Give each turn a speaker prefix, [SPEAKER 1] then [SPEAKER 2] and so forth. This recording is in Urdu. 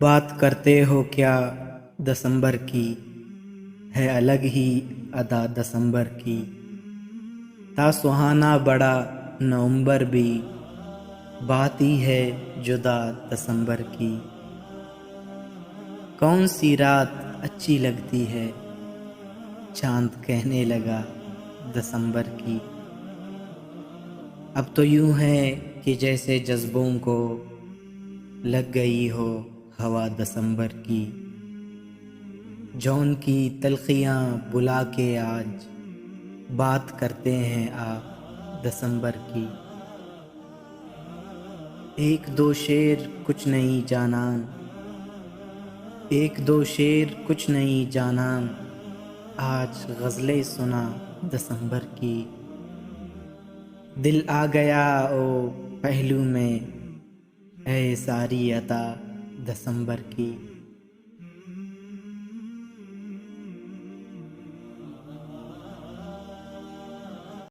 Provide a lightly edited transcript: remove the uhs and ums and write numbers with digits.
[SPEAKER 1] بات کرتے ہو کیا دسمبر کی، ہے الگ ہی ادا دسمبر کی۔ تا سہانا بڑا نومبر بھی، بات ہی ہے جدا دسمبر کی۔ کون سی رات اچھی لگتی ہے، چاند کہنے لگا دسمبر کی۔ اب تو یوں ہے کہ جیسے جذبوں کو لگ گئی ہو ہوا دسمبر کی۔ جون کی تلخیاں بلا کے آج بات کرتے ہیں آ دسمبر کی۔ ایک دو شعر کچھ نہیں جانان، ایک دو شعر کچھ نہیں جانان، آج غزلیں سنا دسمبر کی۔ دل آ گیا او پہلو میں، اے ساری عطا دسمبر کی۔